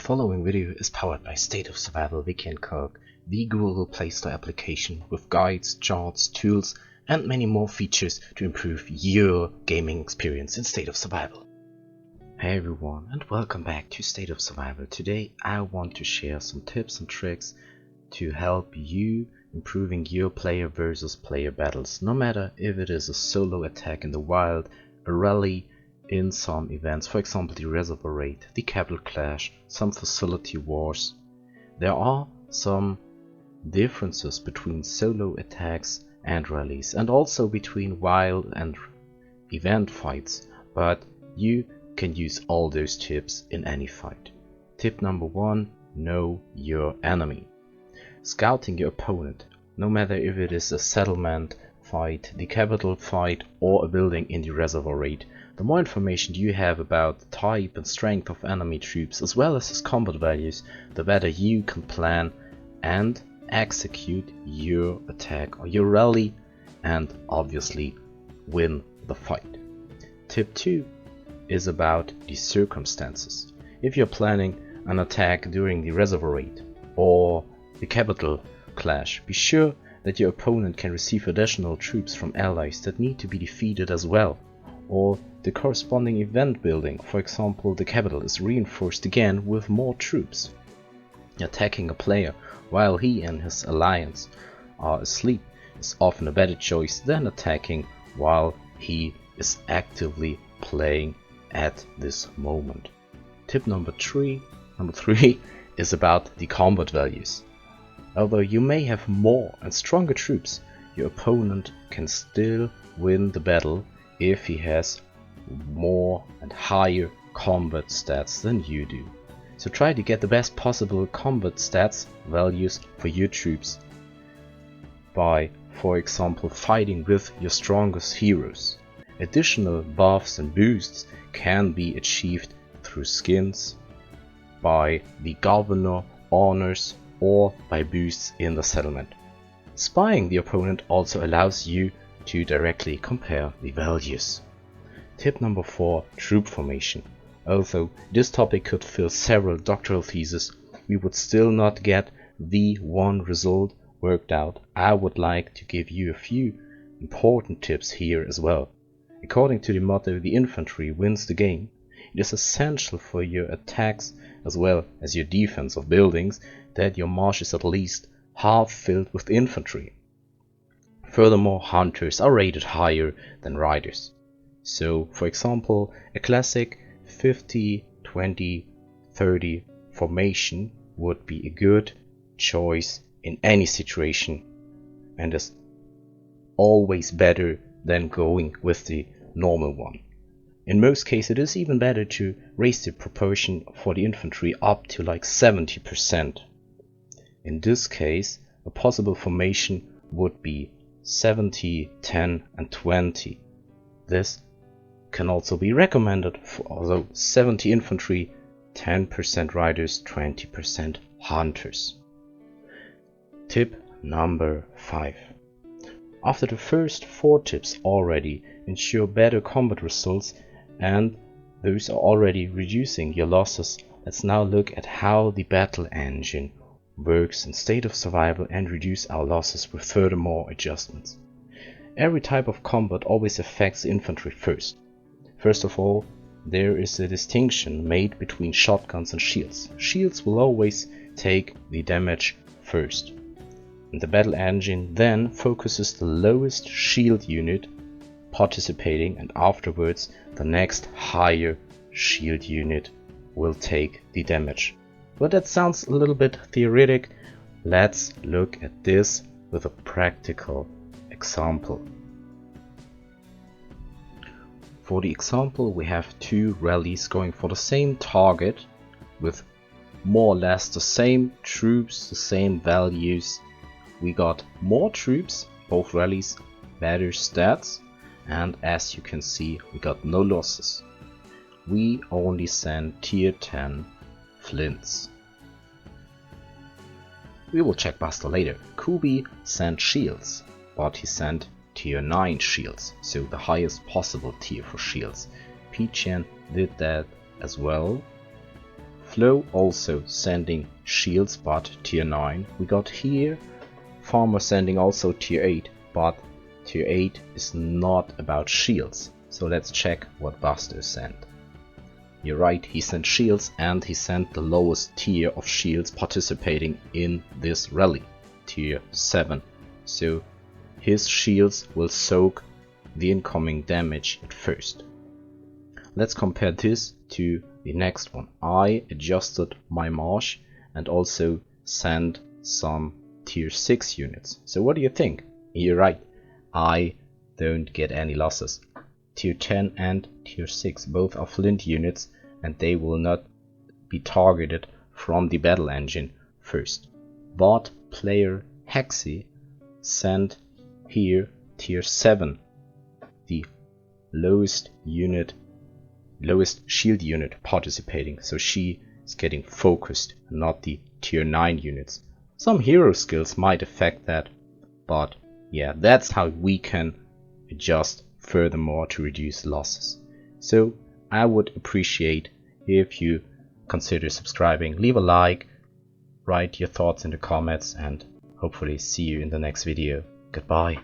following video is powered by State of Survival Wiki and Kirk, the Google Play Store application with guides, charts, tools and many more features to improve your gaming experience in State of Survival. Hey everyone, and welcome back to State of Survival. Today I want to share some tips and tricks to help you improving your player versus player battles, no matter if it is a solo attack in the wild, a rally in some events, for example the reservoir raid, the capital clash, some facility wars. There are some differences between solo attacks and rallies, and also between wild and event fights, but you can use all those tips in any fight. Tip number 1: know your enemy. Scouting your opponent, no matter if it is a settlement fight, the capital fight or a building in the reservoir raid. The more information you have about the type and strength of enemy troops as well as his combat values, the better you can plan and execute your attack or your rally and obviously win the fight. Tip 2 is about the circumstances. If you're planning an attack during the reservoir raid or the capital clash, be sure that your opponent can receive additional troops from allies that need to be defeated as well, or the corresponding event building, for example the capital, is reinforced again with more troops. Attacking a player while he and his alliance are asleep is often a better choice than attacking while he is actively playing at this moment. Tip number 3 is about the combat values. Although you may have more and stronger troops, your opponent can still win the battle if he has more and higher combat stats than you do. So try to get the best possible combat stats values for your troops by, for example, fighting with your strongest heroes. Additional buffs and boosts can be achieved through skins, by the governor, honors, or by boosts in the settlement. Spying the opponent also allows you to directly compare the values. Tip number 4: troop formation. Although this topic could fill several doctoral theses, we would still not get the one result worked out. I would like to give you a few important tips here as well. According to the motto "the infantry wins the game", it is essential for your attacks as well as your defense of buildings that your marsh is at least half filled with infantry. Furthermore, hunters are rated higher than riders. So, for example, a classic 50-20-30 formation would be a good choice in any situation and is always better than going with the normal one. In most cases it is even better to raise the proportion for the infantry up to like 70%. In this case, a possible formation would be 70, 10 and 20. This can also be recommended for although 70 infantry, 10% riders, 20% hunters. Tip number 5. After the first 4 tips already ensure better combat results and those are already reducing your losses, let's now look at how the battle engine works in State of Survival and reduce our losses with furthermore adjustments. Every type of combat always affects the infantry first. First of all, there is a distinction made between shotguns and shields. Shields will always take the damage first. And the battle engine then focuses the lowest shield unit participating, and afterwards the next higher shield unit will take the damage. But that sounds a little bit theoretic. Let's look at this with a practical example. For the example, we have 2 rallies going for the same target with more or less the same troops, the same values. We got more troops, both rallies, better stats, and as you can see we got no losses. We only send tier 10 flints. We will check Buster later. Kubi sent shields, but he sent tier 9 shields, so the highest possible tier for shields. Pichen did that as well Flow also sending shields, but tier 9. We got here Farmer sending also tier 8, but tier 8 is not about shields. So let's check what Buster sent. You're right, he sent shields, and he sent the lowest tier of shields participating in this rally, tier 7. So his shields will soak the incoming damage at first. Let's compare this to the next one. I adjusted my marsh and also sent some tier 6 units. So what do you think? You're right, I don't get any losses. Tier 10 and tier 6 both are flint units, and they will not be targeted from the battle engine first. But player Hexy sent here tier 7, the lowest shield unit participating, so she is getting focused, not the tier 9 units. Some hero skills might affect that, but yeah, that's how we can adjust furthermore to reduce losses. So I would appreciate if you consider subscribing, leave a like, write your thoughts in the comments, and hopefully see you in the next video. Goodbye.